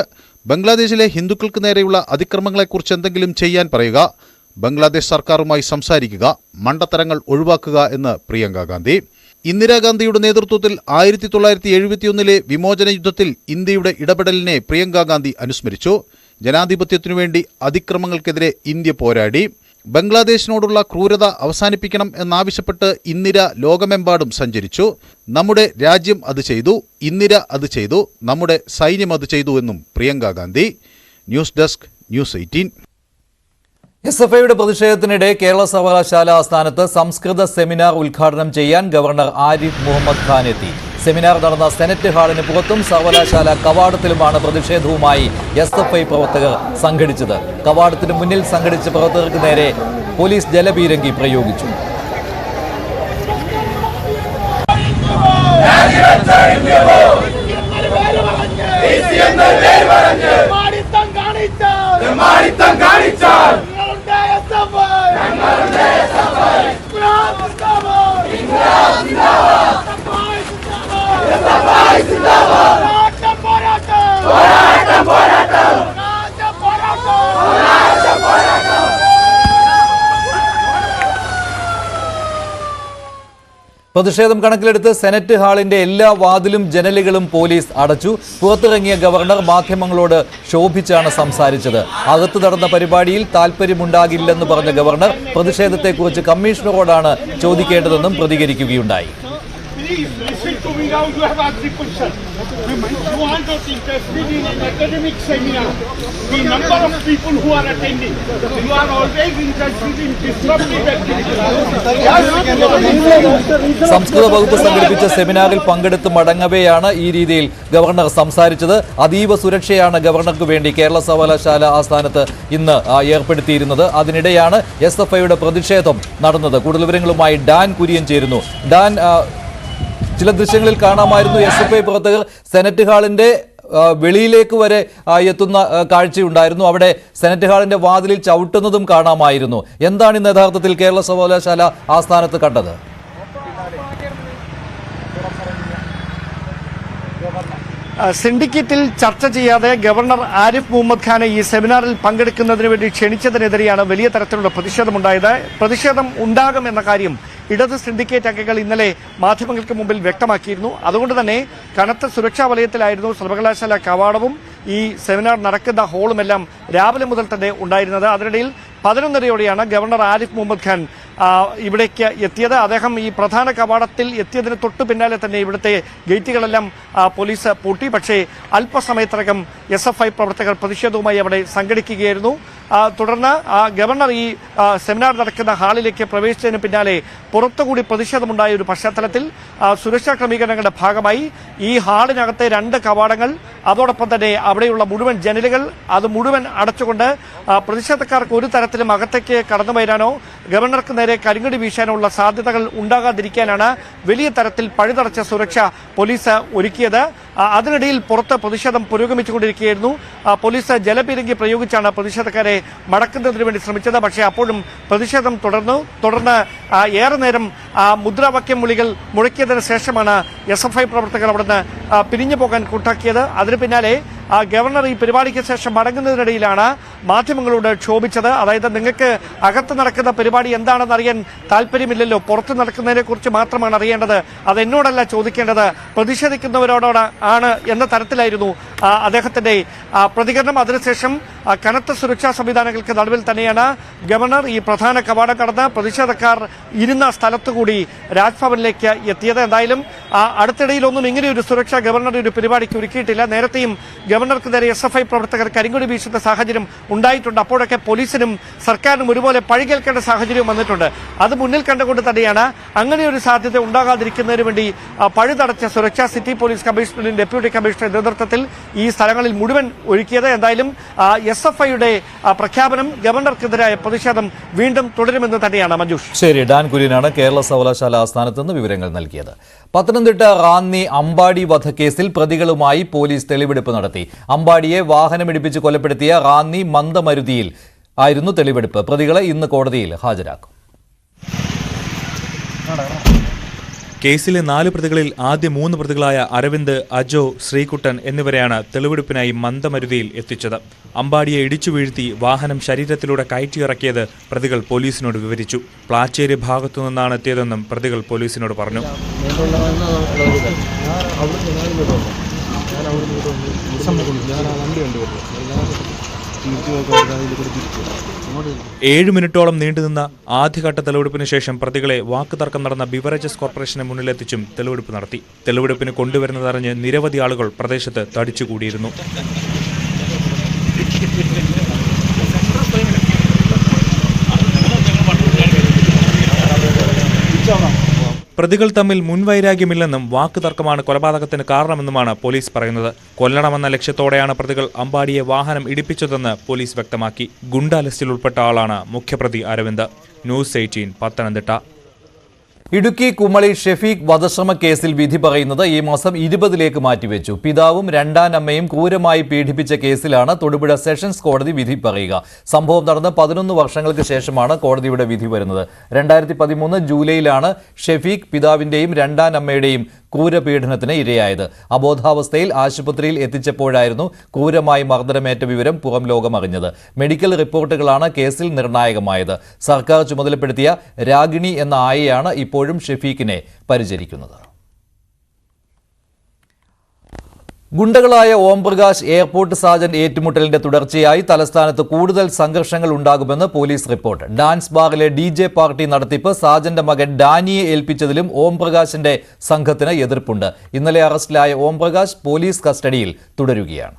ബംഗ്ലാദേശിലെ ഹിന്ദുക്കൾക്ക് നേരെയുള്ള അതിക്രമങ്ങളെക്കുറിച്ച് എന്തെങ്കിലും ചെയ്യാൻ പറയുക, ബംഗ്ലാദേശ് സർക്കാരുമായി സംസാരിക്കുക, മണ്ടത്തരങ്ങൾ ഒഴിവാക്കുക എന്ന് പ്രിയങ്ക ഗാന്ധി. ഇന്ദിരാഗാന്ധിയുടെ നേതൃത്വത്തിൽ 1971 വിമോചന യുദ്ധത്തിൽ ഇന്ത്യയുടെ ഇടപെടലിനെ പ്രിയങ്ക ഗാന്ധി അനുസ്മരിച്ചു. ജനാധിപത്യത്തിനുവേണ്ടി അതിക്രമങ്ങൾക്കെതിരെ ഇന്ത്യ പോരാടി. ബംഗ്ലാദേശിനോടുള്ള ക്രൂരത അവസാനിപ്പിക്കണം എന്നാവശ്യപ്പെട്ട് ഇന്ദിര ലോകമെമ്പാടും സഞ്ചരിച്ചു. നമ്മുടെ രാജ്യം അത് ചെയ്തു, ഇന്ദിര അത് ചെയ്തു, നമ്മുടെ സൈന്യം അത് ചെയ്തു എന്നും Priyanka Gandhi. News desk, news 18. SFIയുടെ പ്രതിഷേധത്തിനിടെ കേരള സർവകലാശാല ആസ്ഥാനത്ത് സംസ്കൃത സെമിനാർ ഉദ്ഘാടനം ചെയ്യാൻ ഗവർണർ ആരിഫ് മുഹമ്മദ് ഖാൻ എത്തി. സെമിനാർ നടന്ന സെനറ്റ് ഹാളിന് പുറത്തും സർവകലാശാല കവാടത്തിലുമാണ് പ്രതിഷേധവുമായി SFI പ്രവർത്തകർ സംഘടിച്ചത്. കവാടത്തിന് മുന്നിൽ സംഘടിച്ച പ്രവർത്തകർക്ക് നേരെ പോലീസ് ജലപീരങ്കി പ്രയോഗിച്ചു. പ്രതിഷേധം കണക്കിലെടുത്ത് സെനറ്റ് ഹാളിന്റെ എല്ലാ വാതിലും ജനലുകളും പോലീസ് അടച്ചു. പുറത്തിറങ്ങിയ ഗവർണർ മാധ്യമങ്ങളോട് ശോഭിച്ചാണ് സംസാരിച്ചത്. അകത്ത് നടന്ന പരിപാടിയിൽ താൽപര്യമുണ്ടാകില്ലെന്ന് പറഞ്ഞ governor പ്രതിഷേധത്തെക്കുറിച്ച് കമ്മീഷണറോടാണ് ചോദിക്കേണ്ടതെന്നും പ്രതികരിക്കുകയുണ്ടായി. Please listen to me now. You have asked the question. You are not interested in an academic seminar. The number of people who are attending. You are always interested in disruptive activities. സംസ്കൃത വകുപ്പ് സംഘടിപ്പിച്ച സെമിനാറിൽ പങ്കെടുത്ത് മടങ്ങവെയാണ് ഈ രീതിയിൽ governor സംസാരിച്ചത്. അതീവ സുരക്ഷയാണ് ഗവർണർക്ക് വേണ്ടി കേരള സർവകലാശാല ആസ്ഥാനത്ത് ഇന്ന് ഏർപ്പെടുത്തിയിരുന്നത്. അതിനിടെയാണ് SFIയുടെ പ്രതിഷേധം നടന്നത്. കൂടുതൽ വിവരങ്ങളുമായി ഡാൻ കുര്യൻ ചേരുന്നു. ഡാൻ, ചില ദൃശ്യങ്ങളിൽ കാണാമായിരുന്നു SFI പ്രവർത്തകർ സെനറ്റ് ഹാളിന്റെ വെളിയിലേക്ക് വരെ എത്തുന്ന കാഴ്ചയുണ്ടായിരുന്നു. അവിടെ സെനറ്റ് ഹാളിന്റെ വാതിലിൽ ചവിട്ടുന്നതും കാണാമായിരുന്നു. എന്താണ് ഇന്ന് യഥാർത്ഥത്തിൽ കേരള സർവകലാശാല ആസ്ഥാനത്ത് കണ്ടത്? സിൻഡിക്കേറ്റിൽ ചർച്ച ചെയ്യാതെ ഗവർണർ ആരിഫ് മുഹമ്മദ് ഖാനെ ഈ സെമിനാറിൽ പങ്കെടുക്കുന്നതിന് വേണ്ടി ക്ഷണിച്ചതിനെതിരെയാണ് വലിയ തരത്തിലുള്ള പ്രതിഷേധമുണ്ടായത്. പ്രതിഷേധം ഉണ്ടാകുമെന്ന കാര്യം ഇടത് സിൻഡിക്കേറ്റ് അംഗങ്ങൾ ഇന്നലെ മാധ്യമങ്ങൾക്ക് മുമ്പിൽ വ്യക്തമാക്കിയിരുന്നു. അതുകൊണ്ട് തന്നെ കനത്ത സുരക്ഷാ വലയത്തിലായിരുന്നു സർവകലാശാല കവാടവും ഈ സെമിനാർ നടക്കുന്ന ഹാളുമെല്ലാം രാവിലെ മുതൽ തന്നെ ഉണ്ടായിരുന്നത്. അതിനിടയിൽ 11:30യോടെയാണ് ഗവർണർ ആരിഫ് മുഹമ്മദ് ഖാൻ ഇവിടേക്ക് എത്തിയത്. അദ്ദേഹം ഈ പ്രധാന കവാടത്തിൽ എത്തിയതിന് തൊട്ടു പിന്നാലെ തന്നെ ഇവിടുത്തെ ഗേറ്റുകളെല്ലാം പോലീസ് പൂട്ടി. പക്ഷേ അല്പസമയത്തിനകം SFI പ്രവർത്തകർ പ്രതിഷേധവുമായി അവിടെ സംഘടിക്കുകയായിരുന്നു. തുടർന്ന് ഗവർണർ ഈ സെമിനാർ നടക്കുന്ന ഹാളിലേക്ക് പ്രവേശിച്ചതിന് പിന്നാലെ പുറത്തുകൂടി പ്രതിഷേധമുണ്ടായ ഒരു പശ്ചാത്തലത്തിൽ സുരക്ഷാ ക്രമീകരണങ്ങളുടെ ഭാഗമായി ഈ ഹാളിനകത്തെ 2 കവാടങ്ങൾ, അതോടൊപ്പം തന്നെ അവിടെയുള്ള മുഴുവൻ ജനലുകൾ അത് മുഴുവൻ അടച്ചുകൊണ്ട് പ്രതിഷേധക്കാർക്ക് ഒരു തരത്തിലും അകത്തേക്ക് കടന്നു വരാനോ ഗവർണർക്ക് നേരെ കരിങ്കടി വീശാനുള്ള സാധ്യതകൾ ഉണ്ടാകാതിരിക്കാനാണ് വലിയ തരത്തിൽ പഴുതടച്ച സുരക്ഷ പോലീസ് ഒരുക്കിയത്. അതിനിടയിൽ പുറത്ത് പ്രതിഷേധം പുരോഗമിച്ചുകൊണ്ടിരിക്കുകയായിരുന്നു. പോലീസ് ജലപീരങ്കി പ്രയോഗിച്ചാണ് പ്രതിഷേധക്കാരെ മടക്കുന്നതിന് വേണ്ടി ശ്രമിച്ചത്. പക്ഷേ അപ്പോഴും പ്രതിഷേധം തുടർന്ന് ഏറെ നേരം മുദ്രാവാക്യം വിളികൾ മുഴക്കിയതിനു ശേഷമാണ് SFI പ്രവർത്തകർ അവിടുന്ന് പിരിഞ്ഞു പോകാൻ കൂട്ടാക്കിയത്. അതിന് പിന്നാലെ ഗവർണർ ഈ പരിപാടിക്ക് ശേഷം മടങ്ങുന്നതിനിടയിലാണ് മാധ്യമങ്ങളോട് ക്ഷോഭിച്ചത്. അതായത് നിങ്ങൾക്ക് അകത്ത് നടക്കുന്ന പരിപാടി എന്താണെന്ന് അറിയാൻ താല്പര്യമില്ലല്ലോ, പുറത്ത് നടക്കുന്നതിനെ കുറിച്ച് മാത്രമാണ് അറിയേണ്ടത്, അത് എന്നോടല്ല ചോദിക്കേണ്ടത്, പ്രതിഷേധിക്കുന്നവരോടാണ് ആണ് എന്ന തരത്തിലായിരുന്നു അദ്ദേഹത്തിന്റെ പ്രതികരണം. അതിനുശേഷം കനത്ത സുരക്ഷാ സംവിധാനങ്ങൾക്ക് നടുവിൽ തന്നെയാണ് ഗവർണർ ഈ പ്രധാന കവാടം കടന്ന് പ്രതിഷേധക്കാർ ഇരുന്ന സ്ഥലത്തുകൂടി രാജ്ഭവനിലേക്ക് എത്തിയത്. എന്തായാലും അടുത്തിടയിലൊന്നും ഇങ്ങനെയൊരു സുരക്ഷ ഗവർണറുടെ ഒരു പരിപാടിക്ക് ഒരുക്കിയിട്ടില്ല. നേരത്തെയും ഗവർണർക്ക് നേരെ SFI പ്രവർത്തകർ കരിങ്കൊടി വീശുന്ന സാഹചര്യം ഉണ്ടായിട്ടുണ്ട്. അപ്പോഴൊക്കെ പോലീസിനും സർക്കാരിനും ഒരുപോലെ പഴി കേൾക്കേണ്ട സാഹചര്യം വന്നിട്ടുണ്ട്. അത് മുന്നിൽ കണ്ടുകൊണ്ട് തന്നെയാണ് അങ്ങനെയൊരു സാധ്യത ഉണ്ടാകാതിരിക്കുന്നതിന് വേണ്ടി പഴുതടച്ച സുരക്ഷ സിറ്റി പോലീസ് കമ്മീഷണറിന്റെ ഡെപ്യൂട്ടി കമ്മീഷണറുടെ നേതൃത്വത്തിൽ ഈ സ്ഥലങ്ങളിൽ മുഴുവൻ ഒരുക്കിയത്. എന്തായാലും SFIയുടെ പ്രഖ്യാപനം ഗവർണർക്കെതിരായ പ്രതിഷേധം വീണ്ടും തുടരുമെന്ന് തന്നെയാണ് മഞ്ജുഷ്. ശരി, ഡാൻ കുര്യനാണ് കേരള സർവകലാശാല ആസ്ഥാനത്ത് നിന്ന് വിവരങ്ങൾ നൽകിയത്. പത്തനംതിട്ട റാന്നി അമ്പാടി വധക്കേസിൽ പ്രതികളുമായി പോലീസ് തെളിവെടുപ്പ് നടത്തി. അമ്പാടിയെ വാഹനമിടിപ്പിച്ച് കൊലപ്പെടുത്തിയ റാന്നി മന്ദമരുതിയിൽ ആയിരുന്നു തെളിവെടുപ്പ്. പ്രതികളെ ഇന്ന് കോടതിയിൽ ഹാജരാക്കും. കേസിലെ 4 പ്രതികളിൽ ആദ്യ 3 പ്രതികളായ അരവിന്ദ്, അജോ, ശ്രീകുട്ടൻ എന്നിവരെയാണ് തെളിവെടുപ്പിനായി മന്ദമരുതിയിൽ എത്തിച്ചത്. അമ്പാടിയെ ഇടിച്ചു വീഴ്ത്തി വാഹനം ശരീരത്തിലൂടെ കയറ്റിയിറക്കിയത് പ്രതികൾ പോലീസിനോട് വിവരിച്ചു. പ്ലാച്ചേരി ഭാഗത്തു നിന്നാണ് എത്തിയതെന്നും പ്രതികൾ പോലീസിനോട് പറഞ്ഞു. 7 മിനിറ്റോളം നീണ്ടുനിന്ന ആദ്യഘട്ട തെളിവെടുപ്പിന് ശേഷം പ്രതികളെ വാക്കുതർക്കം നടന്ന ബിവറേജസ് കോർപ്പറേഷന് മുന്നിലെത്തിച്ചും തെളിവെടുപ്പ് നടത്തി. തെളിവെടുപ്പിന് കൊണ്ടുവരുന്നതറിഞ്ഞ് നിരവധി ആളുകൾ പ്രദേശത്ത് തടിച്ചുകൂടിയിരുന്നു. പ്രതികൾ തമ്മിൽ മുൻവൈരാഗ്യമില്ലെന്നും വാക്കുതർക്കമാണ് കൊലപാതകത്തിന് കാരണമെന്നുമാണ് പോലീസ് പറയുന്നത്. കൊല്ലണമെന്ന ലക്ഷ്യത്തോടെയാണ് പ്രതികൾ അമ്പാടിയെ വാഹനം ഇടിപ്പിച്ചതെന്ന് പോലീസ് വ്യക്തമാക്കി. ഗുണ്ടാ ലിസ്റ്റിൽ ഉൾപ്പെട്ട ആളാണ് മുഖ്യപ്രതി അരവിന്ദ്. ന്യൂസ് 18 പത്തനംതിട്ട. ഇടുക്കി കുമളി ഷെഫീഖ് വധശ്രമ കേസിൽ വിധി പറയുന്നത് ഈ മാസം 20 മാറ്റിവെച്ചു. പിതാവും രണ്ടാനമ്മയും ക്രൂരമായി പീഡിപ്പിച്ച കേസിലാണ് തൊടുപുഴ സെഷൻസ് കോടതി വിധി പറയുക. സംഭവം നടന്ന് 11 വർഷങ്ങൾക്ക് ശേഷമാണ് കോടതിയുടെ വിധി വരുന്നത്. 2013 ജൂലൈയിലാണ് ഷെഫീഖ് പിതാവിന്റെയും രണ്ടാനമ്മയുടെയും ക്രൂരപീഡനത്തിന് ഇരയായത്. അബോധാവസ്ഥയിൽ ആശുപത്രിയിൽ എത്തിച്ചപ്പോഴായിരുന്നു ക്രൂരമായി മർദ്ദനമേറ്റ വിവരം പുറം ലോകം അറിഞ്ഞത്. മെഡിക്കൽ റിപ്പോർട്ടുകളാണ് കേസിൽ നിർണായകമായത്. സർക്കാർ ചുമതലപ്പെടുത്തിയ രാഗിണി എന്ന ആയയാണ് ഇപ്പോഴും ഷെഫീഖിനെ പരിചരിക്കുന്നത്. ഗുണ്ടകളായ ഓംപ്രകാശ് എയർപോർട്ട് സാജന്റ് ഏറ്റുമുട്ടലിന്റെ തുടർച്ചയായി തലസ്ഥാനത്ത് കൂടുതൽ സംഘർഷങ്ങൾ ഉണ്ടാകുമെന്ന് പോലീസ് റിപ്പോർട്ട്. ഡാൻസ് ബാറിലെ DJ പാർട്ടി നടത്തിപ്പ് സാജന്റെ മകൻ ഡാനിയെ ഏൽപ്പിച്ചതിലും ഓംപ്രകാശിന്റെ സംഘത്തിന് എതിർപ്പുണ്ട്. ഇന്നലെ അറസ്റ്റിലായ ഓംപ്രകാശ് പോലീസ് കസ്റ്റഡിയിൽ തുടരുകയാണ്.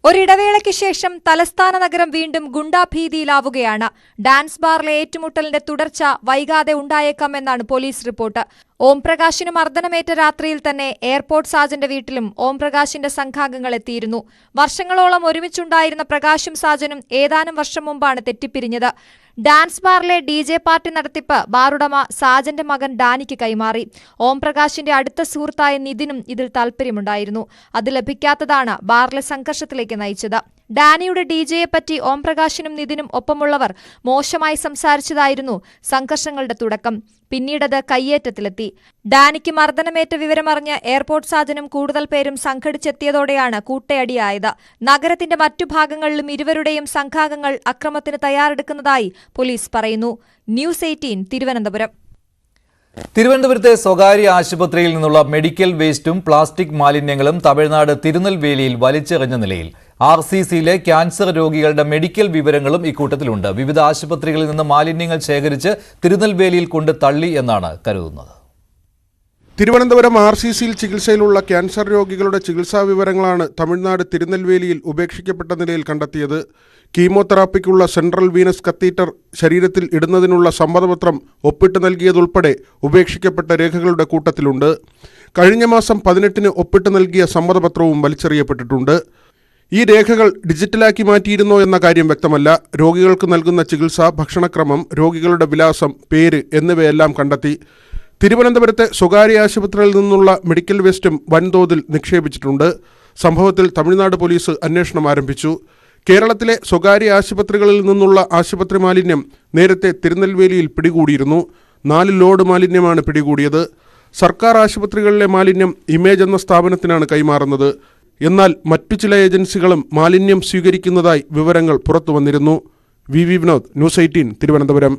ഒരിടവേളയ്ക്ക് ശേഷം തലസ്ഥാന നഗരം വീണ്ടും ഗുണ്ടാഭീതിയിലാവുകയാണ്. ഡാൻസ് ബാറിലെ ഏറ്റുമുട്ടലിന്റെ തുടർച്ച വൈകാതെ ഉണ്ടായേക്കാമെന്നാണ് പോലീസ് റിപ്പോർട്ട്. ഓംപ്രകാശിന് മർദ്ദനമേറ്റ രാത്രിയിൽ തന്നെ എയർപോർട്ട് സാജന്റെ വീട്ടിലും ഓംപ്രകാശിന്റെ സംഘാംഗങ്ങൾ എത്തിയിരുന്നു. വർഷങ്ങളോളം ഒരുമിച്ചുണ്ടായിരുന്ന പ്രകാശും സാജനും ഏതാനും വർഷം മുമ്പാണ് തെറ്റിപ്പിരിഞ്ഞത്. ഡാൻസ് ബാറിലെ DJ പാർട്ടി നടത്തിപ്പ് ബാറുടമ സാജന്റെ മകൻ ഡാനിക്ക് കൈമാറി. ഓംപ്രകാശിന്റെ അടുത്ത സുഹൃത്തായ നിതിനും ഇതിൽ താൽപര്യമുണ്ടായിരുന്നു. അത് ലഭിക്കാത്തതാണ് ബാറിലെ സംഘർഷത്തിലേക്ക് നയിച്ചത്. ഡാനിയുടെ DJയെപ്പറ്റി ഓംപ്രകാശിനും നിതിനും ഒപ്പമുള്ളവർ മോശമായി സംസാരിച്ചതായിരുന്നു സംഘർഷങ്ങളുടെ തുടക്കം. പിന്നീടത് കയ്യേറ്റത്തിലെത്തി. ഡാനിക്ക് മർദ്ദനമേറ്റ വിവരമറിഞ്ഞ് എയർപോർട്ട് സാജനും കൂടുതൽ പേരും സംഘടിച്ചെത്തിയതോടെയാണ് കൂട്ടയടിയായത്. നഗരത്തിന്റെ മറ്റു ഭാഗങ്ങളിലും ഇരുവരുടെയും സംഘാംഗങ്ങൾ അക്രമത്തിന് തയ്യാറെടുക്കുന്നതായി പോലീസ് പറയുന്നു. ന്യൂസ് 18 തിരുവനന്തപുരം. തിരുവനന്തപുരത്തെ സ്വകാര്യ ആശുപത്രിയിൽ നിന്നുള്ള മെഡിക്കൽ വേസ്റ്റും പ്ലാസ്റ്റിക് മാലിന്യങ്ങളും തമിഴ്നാട് തിരുനെൽവേലിയിൽ വലിച്ചെറിഞ്ഞ നിലയിൽ. RCCയിലെ ക്യാൻസർ രോഗികളുടെ മെഡിക്കൽ വിവരങ്ങളും ഇക്കൂട്ടത്തിലുണ്ട്. വിവിധ ആശുപത്രികളിൽ നിന്ന് മാലിന്യങ്ങൾ ശേഖരിച്ച് തിരുനെൽവേലിയിൽ കൊണ്ട് തള്ളി എന്നാണ് കരുതുന്നത്. തിരുവനന്തപുരം RCCയിൽ ചികിത്സയിലുള്ള ക്യാൻസർ രോഗികളുടെ ചികിത്സാ വിവരങ്ങളാണ് തമിഴ്നാട് തിരുനെൽവേലിയിൽ ഉപേക്ഷിക്കപ്പെട്ട നിലയിൽ കണ്ടെത്തിയത്. കീമോതെറാപ്പിക്കുള്ള സെൻട്രൽ വീനസ് കത്തീറ്റർ ശരീരത്തിൽ ഇടുന്നതിനുള്ള സമ്മതപത്രം ഒപ്പിട്ട് നൽകിയതുൾപ്പെടെ ഉപേക്ഷിക്കപ്പെട്ട രേഖകളുടെ കൂട്ടത്തിലുണ്ട്. കഴിഞ്ഞ മാസം 18 ഒപ്പിട്ട് നൽകിയ സമ്മതപത്രവും വലിച്ചെറിയപ്പെട്ടിട്ടുണ്ട്. ഈ രേഖകൾ ഡിജിറ്റലാക്കി മാറ്റിയിരുന്നോ എന്ന കാര്യം വ്യക്തമല്ല. രോഗികൾക്ക് നൽകുന്ന ചികിത്സ, ഭക്ഷണക്രമം, രോഗികളുടെ വിലാസം, പേര് എന്നിവയെല്ലാം കണ്ടെത്തി. തിരുവനന്തപുരത്തെ സ്വകാര്യ ആശുപത്രിയിൽ നിന്നുള്ള മെഡിക്കൽ വേസ്റ്റും വൻതോതിൽ നിക്ഷേപിച്ചിട്ടുണ്ട്. സംഭവത്തിൽ തമിഴ്നാട് പോലീസ് അന്വേഷണം ആരംഭിച്ചു. കേരളത്തിലെ സ്വകാര്യ ആശുപത്രികളിൽ നിന്നുള്ള ആശുപത്രി മാലിന്യം നേരത്തെ തിരുനെൽവേലിയിൽ പിടികൂടിയിരുന്നു. 4 ലോഡ് മാലിന്യമാണ് പിടികൂടിയത്. സർക്കാർ ആശുപത്രികളിലെ മാലിന്യം ഇമേജ് എന്ന സ്ഥാപനത്തിനാണ് കൈമാറുന്നത്. എന്നാൽ മറ്റു ചില ഏജൻസികളും മാലിന്യം സ്വീകരിക്കുന്നതായി വിവരങ്ങൾ പുറത്തുവന്നിരുന്നു. V Vinod, news 18, Thiruvananthapuram.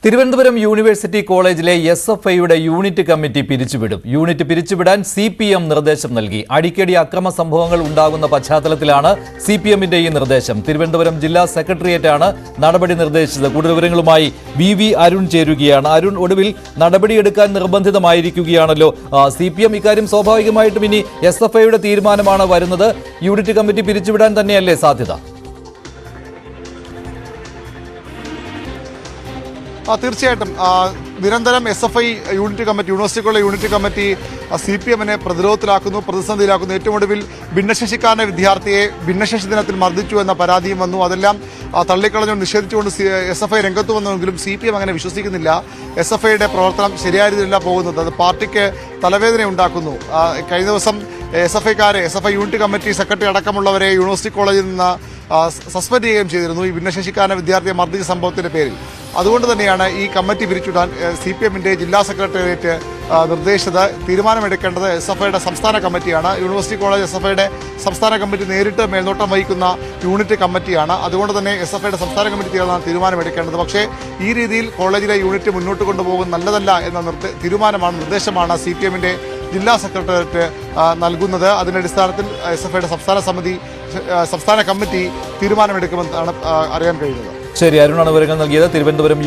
Thiruvananthapuram university കോളേജിലെ SFIയുടെ യൂണിറ്റ് കമ്മിറ്റി പിരിച്ചുവിടും. യൂണിറ്റ് പിരിച്ചുവിടാൻ CPM നിർദ്ദേശം നൽകി. അടിക്കടി അക്രമ സംഭവങ്ങൾ ഉണ്ടാകുന്ന പശ്ചാത്തലത്തിലാണ് CPMന്റെ ഈ നിർദ്ദേശം. തിരുവനന്തപുരം ജില്ലാ സെക്രട്ടേറിയറ്റാണ് നടപടി നിർദ്ദേശിച്ചത്. കൂടുതൽ വിവരങ്ങളുമായി VV അരുൺ ചേരുകയാണ്. അരുൺ, ഒടുവിൽ നടപടിയെടുക്കാൻ നിർബന്ധിതമായിരിക്കുകയാണല്ലോ CPM. ഇക്കാര്യം സ്വാഭാവികമായിട്ടും ഇനി SFIയുടെ തീരുമാനമാണ് വരുന്നത്. യൂണിറ്റ് കമ്മിറ്റി പിരിച്ചുവിടാൻ തന്നെയല്ലേ സാധ്യത? തീർച്ചയായിട്ടും നിരന്തരം SFI യൂണിറ്റ് കമ്മിറ്റി, യൂണിവേഴ്സിറ്റികളുടെ യൂണിറ്റ് കമ്മിറ്റി CPMനെ പ്രതിരോധത്തിലാക്കുന്നു, പ്രതിസന്ധിയിലാക്കുന്നു. ഏറ്റവും ഒടുവിൽ ഭിന്നശേഷിക്കാരനെ വിദ്യാർത്ഥിയെ ഭിന്നശേഷി ദിനത്തിൽ മർദ്ദിച്ചു എന്ന പരാതിയും വന്നു. അതെല്ലാം തള്ളിക്കളഞ്ഞുകൊണ്ട് നിഷേധിച്ചുകൊണ്ട് SFI രംഗത്ത് വന്നുവെങ്കിലും CPM അങ്ങനെ വിശ്വസിക്കുന്നില്ല. SFIയുടെ പ്രവർത്തനം ശരിയായ രീതിയിലല്ല പോകുന്നത്. അത് പാർട്ടിക്ക് തലവേദന ഉണ്ടാക്കുന്നു. കഴിഞ്ഞ ദിവസം SFI യൂണിറ്റ് കമ്മിറ്റി സെക്രട്ടറി അടക്കമുള്ളവരെ യൂണിവേഴ്സിറ്റി കോളേജിൽ നിന്ന് സസ്പെൻഡ് ചെയ്യുകയും ചെയ്തിരുന്നു ഈ ഭിന്നശേഷിക്കാരനെ വിദ്യാർത്ഥിയെ മർദ്ദിച്ച സംഭവത്തിന്റെ പേരിൽ. അതുകൊണ്ട് തന്നെയാണ് ഈ കമ്മിറ്റി പിരിച്ചുവിടാൻ CPMന്റെ ജില്ലാ സെക്രട്ടേറിയറ്റ് നിർദ്ദേശിച്ചത്. തീരുമാനമെടുക്കേണ്ടത് SFIയുടെ സംസ്ഥാന കമ്മിറ്റിയാണ്. യൂണിവേഴ്സിറ്റി കോളേജ് SFIയുടെ സംസ്ഥാന കമ്മിറ്റി നേരിട്ട് മേൽനോട്ടം വഹിക്കുന്ന യൂണിറ്റ് കമ്മിറ്റിയാണ്. അതുകൊണ്ട് തന്നെ SFIയുടെ സംസ്ഥാന കമ്മിറ്റി തീരുമാനമെടുക്കേണ്ടത്. പക്ഷേ ഈ രീതിയിൽ കോളേജിലെ യൂണിറ്റ് മുന്നോട്ട് കൊണ്ടുപോകുന്നത് നല്ലതല്ല എന്ന നിർദ്ദേശമാണ് CPMന്റെ ജില്ലാ സെക്രട്ടേറിയറ്റ് നൽകുന്നത്. അതിന്റെ അടിസ്ഥാനത്തിൽ SFIയുടെ സംസ്ഥാന കമ്മിറ്റി തീരുമാനമെടുക്കുമെന്നാണ് അറിയാൻ കഴിയുന്നത്. ശരി, അരുണാണ് വിവരങ്ങൾ നൽകിയത്. തിരുവനന്തപുരം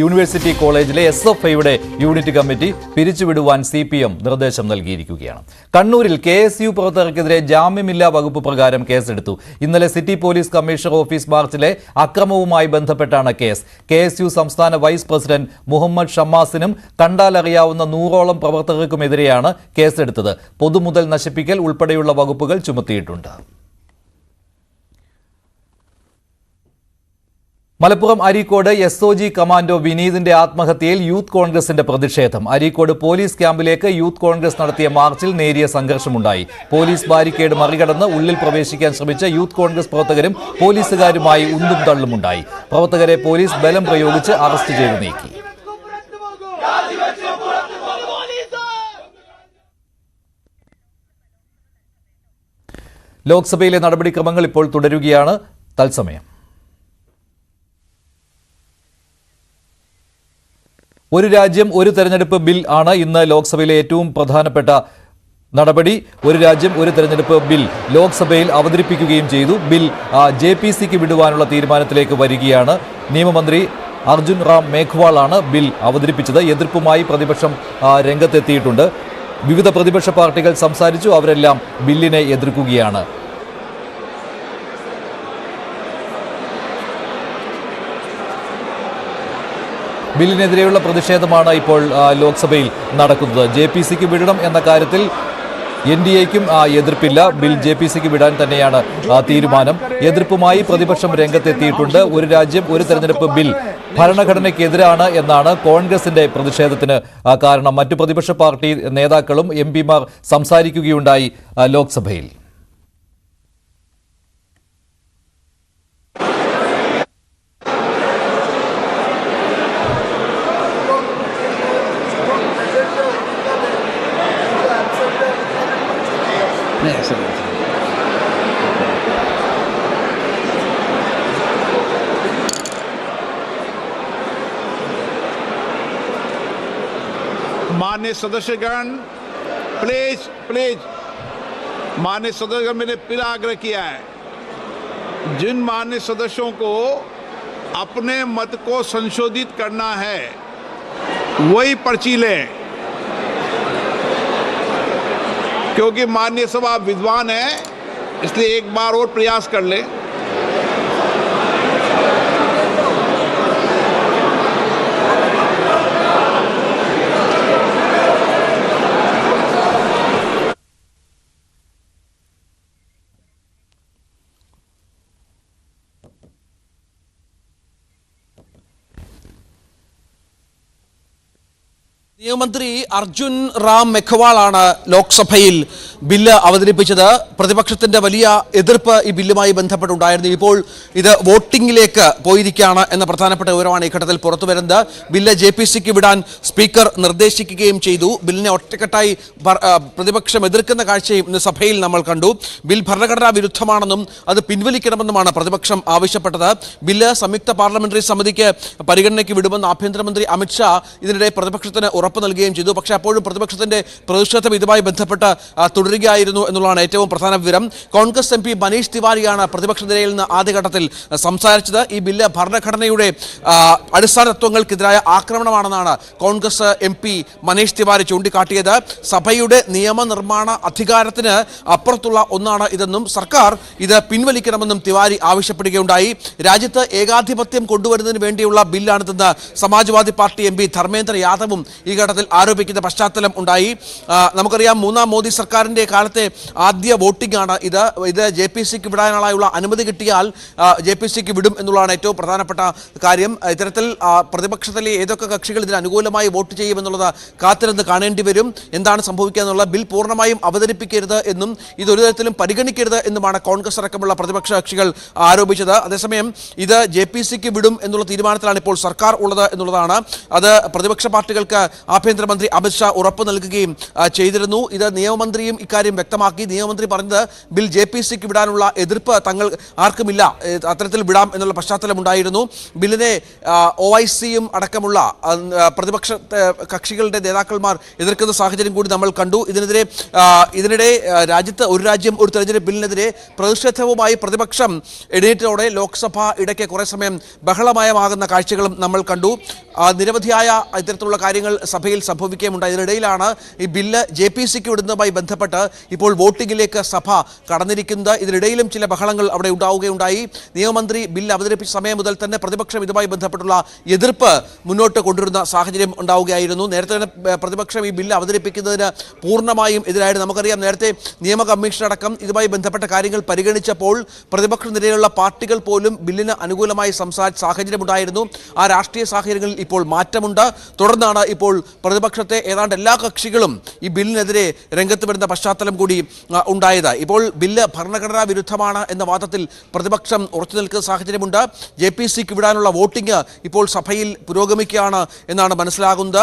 യൂണിവേഴ്സിറ്റി കോളേജിലെ SFIയുടെ യൂണിറ്റ് കമ്മിറ്റി പിരിച്ചുവിടുവാൻ CPM നിർദ്ദേശം നൽകിയിരിക്കുകയാണ്. കണ്ണൂരിൽ KSU പ്രവർത്തകർക്കെതിരെ ജാമ്യമില്ലാ വകുപ്പ് പ്രകാരം കേസെടുത്തു. ഇന്നലെ സിറ്റി പോലീസ് കമ്മീഷണർ ഓഫീസ് മാർച്ചിലെ അക്രമവുമായി ബന്ധപ്പെട്ടാണ് കേസ്. KSU സംസ്ഥാന വൈസ് പ്രസിഡന്റ് മുഹമ്മദ് ഷമ്മാസിനും കണ്ടാലറിയാവുന്ന 100ഓളം പ്രവർത്തകർക്കുമെതിരെയാണ് കേസെടുത്തത്. പൊതുമുതൽ നശിപ്പിക്കൽ ഉൾപ്പെടെയുള്ള വകുപ്പുകൾ ചുമത്തിയിട്ടുണ്ട്. മലപ്പുറം അരീക്കോട് SOG കമാൻഡോ വിനീതിന്റെ ആത്മഹത്യയിൽ യൂത്ത് കോൺഗ്രസിന്റെ പ്രതിഷേധം. അരീക്കോട് പോലീസ് ക്യാമ്പിലേക്ക് യൂത്ത് കോൺഗ്രസ് നടത്തിയ മാർച്ചിൽ നേരിയ സംഘർഷമുണ്ടായി. പോലീസ് ബാരിക്കേഡ് മറികടന്ന് ഉള്ളിൽ പ്രവേശിക്കാൻ ശ്രമിച്ച യൂത്ത് കോൺഗ്രസ് പ്രവർത്തകരും പോലീസുകാരുമായി ഉന്തും തള്ളുമുണ്ടായി. പ്രവർത്തകരെ പോലീസ് ബലം പ്രയോഗിച്ച് അറസ്റ്റ് ചെയ്ത് നീക്കി. ലോക്സഭയിലെ നടപടിക്രമങ്ങൾ ഇപ്പോൾ തുടരുകയാണ്. തത്സമയം ഒരു രാജ്യം ഒരു തെരഞ്ഞെടുപ്പ് ബിൽ ആണ് ഇന്ന് ലോക്സഭയിലെ ഏറ്റവും പ്രധാനപ്പെട്ട നടപടി. ഒരു രാജ്യം ഒരു തെരഞ്ഞെടുപ്പ് ബിൽ ലോക്സഭയിൽ അവതരിപ്പിക്കുകയും ചെയ്തു. ബിൽ JPCക്ക് വിടുവാനുള്ള തീരുമാനത്തിലേക്ക് വരികയാണ്. നിയമമന്ത്രി അർജുൻ റാം മേഘ്വാളാണ് ബിൽ അവതരിപ്പിച്ചത്. എതിർപ്പുമായി പ്രതിപക്ഷം രംഗത്തെത്തിയിട്ടുണ്ട്. വിവിധ പ്രതിപക്ഷ പാർട്ടികൾ സംസാരിച്ചു. അവരെല്ലാം ബില്ലിനെ എതിർക്കുകയാണ്. ബില്ലിനെതിരെയുള്ള പ്രതിഷേധമാണ് ഇപ്പോൾ ലോക്സഭയിൽ നടക്കുന്നത്. JPCക്ക് വിടണം എന്ന കാര്യത്തിൽ NDAയ്ക്കും എതിർപ്പില്ല. ബിൽ JPCക്ക് വിടാൻ തന്നെയാണ് തീരുമാനം. എതിർപ്പുമായി പ്രതിപക്ഷം രംഗത്തെത്തിയിട്ടുണ്ട്. ഒരു രാജ്യം ഒരു തെരഞ്ഞെടുപ്പ് ബിൽ ഭരണഘടനയ്ക്കെതിരാണ് എന്നാണ് കോൺഗ്രസിന്റെ പ്രതിഷേധത്തിന് കാരണം. മറ്റു പ്രതിപക്ഷ പാർട്ടി നേതാക്കളും MPമാർ സംസാരിക്കുകയുണ്ടായി ലോക്സഭയിൽ. माननीय सदस्यगण, प्लीज माननीय सदस्यगण, मैंने फिर आग्रह किया है, जिन माननीय सदस्यों को अपने मत को संशोधित करना है वही पर्ची लें, क्योंकि माननीय सभा विद्वान है, इसलिए एक बार और प्रयास कर लें। നിയമമന്ത്രി അർജുൻ റാം മെഘ്വാളാണ് ലോക്സഭയിൽ ബില്ല് അവതരിപ്പിച്ചത്. പ്രതിപക്ഷത്തിന്റെ വലിയ എതിർപ്പ് ഈ ബില്ലുമായി ബന്ധപ്പെട്ടുണ്ടായിരുന്നു. ഇപ്പോൾ ഇത് വോട്ടിംഗിലേക്ക് പോയിരിക്കുകയാണ് എന്ന പ്രധാനപ്പെട്ട വിവരമാണ് ഈ ഘട്ടത്തിൽ പുറത്തുവരുന്നത്. ബില്ല് JPCക്ക് വിടാൻ സ്പീക്കർ നിർദ്ദേശിക്കുകയും ചെയ്തു. ബില്ലിനെ ഒറ്റക്കെട്ടായി പ്രതിപക്ഷം എതിർക്കുന്ന കാഴ്ചയും ഇന്ന് സഭയിൽ നമ്മൾ കണ്ടു. ബിൽ ഭരണഘടനാ വിരുദ്ധമാണെന്നും അത് പിൻവലിക്കണമെന്നുമാണ് പ്രതിപക്ഷം ആവശ്യപ്പെട്ടത്. ബില്ല് സംയുക്ത പാർലമെന്ററി സമിതിക്ക് പരിഗണനയ്ക്ക് വിടുമെന്ന് ആഭ്യന്തരമന്ത്രി അമിത്ഷാ ഇതിനിടെ പ്രതിപക്ഷത്തിന് ഉറപ്പ് നൽകുകയും ചെയ്തു. പക്ഷേ അപ്പോഴും പ്രതിപക്ഷത്തിന്റെ പ്രതിഷേധം ഇതുമായി ബന്ധപ്പെട്ട് തുടരുകയായിരുന്നു എന്നുള്ളതാണ് ഏറ്റവും പ്രധാന വിവരം. കോൺഗ്രസ് MP മനീഷ് തിവാരിയാണ് പ്രതിപക്ഷ നിരയിൽ നിന്ന് ആദ്യഘട്ടത്തിൽ സംസാരിച്ചത്. ഈ ബില്ല് ഭരണഘടനയുടെ അടിസ്ഥാന തത്വങ്ങൾക്കെതിരായ ആക്രമണമാണെന്നാണ് കോൺഗ്രസ് MP മനീഷ് തിവാരി ചൂണ്ടിക്കാട്ടിയത്. സഭയുടെ നിയമനിർമ്മാണ അധികാരത്തിന് അപ്പുറത്തുള്ള ഒന്നാണ് ഇതെന്നും സർക്കാർ ഇത് പിൻവലിക്കണമെന്നും തിവാരി ആവശ്യപ്പെടുകയുണ്ടായി. രാജ്യത്ത് ഏകാധിപത്യം കൊണ്ടുവരുന്നതിന് വേണ്ടിയുള്ള ബില്ലാണിതെന്ന് സമാജ്വാദി പാർട്ടി MP ധർമ്മേന്ദ്ര യാദവും ഈ ഘട്ടത്തിൽ ആരോപിക്കുന്ന പശ്ചാത്തലം ഉണ്ടായി. നമുക്കറിയാം, മൂന്നാം മോദി സർക്കാരിന്റെ കാലത്തെ ആദ്യ വോട്ടിംഗ് ആണ് ഇത്. JPCക്ക് വിടാനുള്ള അനുമതി കിട്ടിയാൽ JPCക്ക് വിടും എന്നുള്ളതാണ് ഏറ്റവും പ്രധാനപ്പെട്ട കാര്യം. ഇത്തരത്തിൽ പ്രതിപക്ഷത്തിലെ ഏതൊക്കെ കക്ഷികൾ ഇതിന് അനുകൂലമായി വോട്ട് ചെയ്യുമെന്നുള്ളത് കാത്തിരുന്ന് കാണേണ്ടി വരും. എന്താണ് സംഭവിക്കുക എന്നുള്ള ബിൽ പൂർണ്ണമായും അവതരിപ്പിക്കരുത് എന്നും ഇതൊരു തരത്തിലും പരിഗണിക്കരുത് എന്നുമാണ് കോൺഗ്രസ് അടക്കമുള്ള പ്രതിപക്ഷ കക്ഷികൾ ആരോപിച്ചത്. അതേസമയം ഇത് JPCക്ക് വിടും എന്നുള്ള തീരുമാനത്തിലാണ് ഇപ്പോൾ സർക്കാർ ഉള്ളത് എന്നുള്ളതാണ്. അത് പ്രതിപക്ഷ പാർട്ടികൾക്ക് ആഭ്യന്തരമന്ത്രി അമിത്ഷാ ഉറപ്പ് നൽകുകയും ചെയ്തിരുന്നു. ഇത് നിയമമന്ത്രിയും ഇക്കാര്യം വ്യക്തമാക്കി. നിയമമന്ത്രി പറഞ്ഞത് ബിൽ JPCക്ക് വിടാനുള്ള എതിർപ്പ് തങ്ങൾ ആർക്കുമില്ല, അത്തരത്തിൽ വിടാം എന്നുള്ള പശ്ചാത്തലമുണ്ടായിരുന്നു. ബില്ലിനെ OICയും അടക്കമുള്ള പ്രതിപക്ഷ കക്ഷികളുടെ നേതാക്കന്മാർ എതിർക്കുന്ന സാഹചര്യം കൂടി നമ്മൾ കണ്ടു. ഇതിനിടെ രാജ്യത്ത് ഒരു രാജ്യം ഒരു തെരഞ്ഞെടുപ്പ് ബില്ലിനെതിരെ പ്രതിഷേധവുമായി പ്രതിപക്ഷം എഴുന്നേറ്റതോടെ ലോക്സഭ ഇടയ്ക്ക് കുറേ സമയം ബഹളമയമാകുന്ന കാഴ്ചകളും നമ്മൾ കണ്ടു. നിരവധിയായ ഇത്തരത്തിലുള്ള കാര്യങ്ങൾ സഭയിൽ സംഭവിക്കുകയുണ്ടായി. ഇതിനിടയിലാണ് ഈ ബില്ല് JPCക്ക് വിടുന്നതുമായി ബന്ധപ്പെട്ട് ഇപ്പോൾ വോട്ടിംഗിലേക്ക് സഭ കടന്നിരിക്കുന്നത്. ഇതിനിടയിലും ചില ബഹളങ്ങൾ അവിടെ ഉണ്ടാവുകയുണ്ടായി. നിയമമന്ത്രി ബില്ല് അവതരിപ്പിച്ച സമയം മുതൽ തന്നെ പ്രതിപക്ഷം ഇതുമായി ബന്ധപ്പെട്ടുള്ള എതിർപ്പ് മുന്നോട്ട് കൊണ്ടുവരുന്ന സാഹചര്യം ഉണ്ടാവുകയായിരുന്നു. നേരത്തെ തന്നെ പ്രതിപക്ഷം ഈ ബില്ല് അവതരിപ്പിക്കുന്നതിന് പൂർണ്ണമായും എതിരായിട്ട് നമുക്കറിയാം. നേരത്തെ നിയമ കമ്മീഷൻ അടക്കം ഇതുമായി ബന്ധപ്പെട്ട കാര്യങ്ങൾ പരിഗണിച്ചപ്പോൾ പ്രതിപക്ഷ നിരയിലുള്ള പാർട്ടികൾ പോലും ബില്ലിന് അനുകൂലമായി സംസാരിച്ച സാഹചര്യമുണ്ടായിരുന്നു. ആ രാഷ്ട്രീയ സാഹചര്യങ്ങളിൽ ഇപ്പോൾ മാറ്റമുണ്ട്. തുടർന്നാണ് ഇപ്പോൾ പ്രതിപക്ഷത്തെ ഏതാണ്ട് എല്ലാ കക്ഷികളും ഈ ബില്ലിനെതിരെ രംഗത്ത് വരുന്ന പശ്ചാത്തലം കൂടി ഉണ്ടായത്. ഇപ്പോൾ ബില്ല് ഭരണഘടനാ വിരുദ്ധമാണ് എന്ന വാദത്തിൽ പ്രതിപക്ഷം ഉറച്ചു നിൽക്കുന്ന സാഹചര്യമുണ്ട്. JPCക്ക് വിടാനുള്ള വോട്ടിംഗ് ഇപ്പോൾ സഭയിൽ പുരോഗമിക്കുകയാണ് എന്നാണ് മനസ്സിലാകുന്നത്.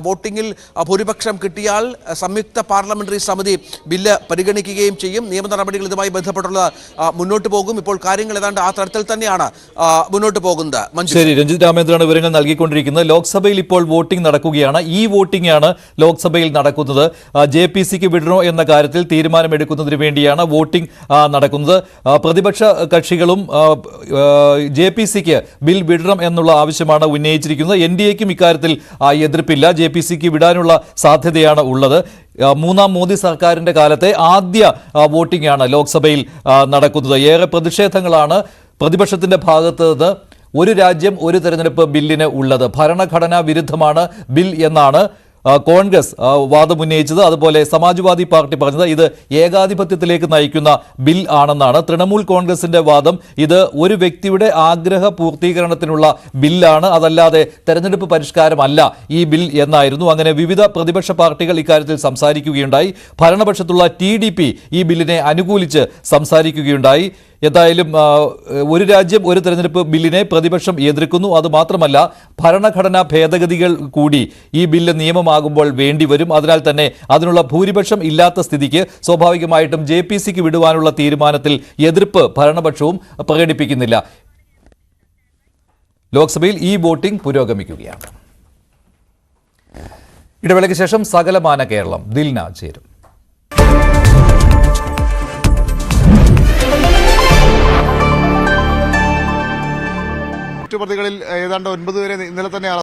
വോട്ടിംഗിൽ ഭൂരിപക്ഷം കിട്ടിയാൽ സംയുക്ത പാർലമെന്ററി സമിതി ബില്ല് പരിഗണിക്കുകയും ചെയ്യും. നിയമ നടപടികൾ ഇതുമായി ബന്ധപ്പെട്ടുള്ള മുന്നോട്ട് പോകും. ഇപ്പോൾ കാര്യങ്ങൾ ഏതാണ്ട് ആ തരത്തിൽ തന്നെയാണ് മുന്നോട്ട് പോകുന്നത്. ശരി, രഞ്ജിത് രാമേന്ദ്രനാണ് വിവരങ്ങൾ നൽകിക്കൊണ്ടിരിക്കുന്നത്. ലോക്സഭയിൽ ഇപ്പോൾ വോട്ടിംഗ് നടക്കുകയാണ്. ഈ വോട്ടിംഗ് ആണ് ലോക്സഭയിൽ നടക്കുന്നത്. JPCക്ക് വിടണോ എന്ന കാര്യത്തിൽ തീരുമാനമെടുക്കുന്നതിന് വേണ്ടിയാണ് വോട്ടിംഗ് നടക്കുന്നത്. പ്രതിപക്ഷ കക്ഷികളും JPCക്ക് ബിൽ വിടണം എന്നുള്ള ആവശ്യമാണ് ഉന്നയിച്ചിരിക്കുന്നത്. NDAക്കും ഇക്കാര്യത്തിൽ എതിർപ്പില്ല. JPCക്ക് വിടാനുള്ള സാധ്യതയാണ് ഉള്ളത്. മൂന്നാം മോദി സർക്കാരിന്റെ കാലത്തെ ആദ്യ വോട്ടിംഗ് ആണ് ലോക്സഭയിൽ നടക്കുന്നത്. ഏറെ പ്രതിഷേധങ്ങളാണ് പ്രതിപക്ഷത്തിന്റെ ഭാഗത്ത് നിന്ന് ഒരു രാജ്യം ഒരു തെരഞ്ഞെടുപ്പ് ബില്ലിന് ഉള്ളത്. ഭരണഘടനാ വിരുദ്ധമാണ് ബിൽ എന്നാണ് കോൺഗ്രസ് വാദമുന്നയിച്ചത്. അതുപോലെ സമാജ്വാദി പാർട്ടി പറഞ്ഞത് ഇത് ഏകാധിപത്യത്തിലേക്ക് നയിക്കുന്ന ബിൽ ആണെന്നാണ്. തൃണമൂൽ കോൺഗ്രസിന്റെ വാദം ഇത് ഒരു വ്യക്തിയുടെ ആഗ്രഹ പൂർത്തീകരണത്തിനുള്ള ബില്ലാണ്, അതല്ലാതെ തെരഞ്ഞെടുപ്പ് പരിഷ്കാരമല്ല ഈ ബിൽ എന്നായിരുന്നു. അങ്ങനെ വിവിധ പ്രതിപക്ഷ പാർട്ടികൾ ഇക്കാര്യത്തിൽ സംസാരിക്കുകയുണ്ടായി. ഭരണപക്ഷത്തുള്ള TDP ഈ ബില്ലിനെ അനുകൂലിച്ച് സംസാരിക്കുകയുണ്ടായി. എന്തായാലും ഒരു രാജ്യം ഒരു തെരഞ്ഞെടുപ്പ് ബില്ലിനെ പ്രതിപക്ഷം എതിർക്കുന്നു. അതുമാത്രമല്ല, ഭരണഘടനാ ഭേദഗതികൾ കൂടി ഈ ബില്ല് നിയമമാകുമ്പോൾ വേണ്ടിവരും. അതിനാൽ തന്നെ അതിനുള്ള ഭൂരിപക്ഷം ഇല്ലാത്ത സ്ഥിതിക്ക് സ്വാഭാവികമായിട്ടും JPCക്ക് വിടുവാനുള്ള തീരുമാനത്തിൽ എതിർപ്പ് ഭരണപക്ഷവും പ്രകടിപ്പിക്കുന്നില്ല. ലോക്സഭയിൽ ഈ വോട്ടിംഗ് പുരോഗമിക്കുകയാണ്. ഇടവേളയ്ക്ക് ശേഷം സകലമാന കേരളം ദിൽന ചേരും. പ്രതികളിൽ ഏതാണ്ട് 9 പേരെ ഇന്നലെ തന്നെ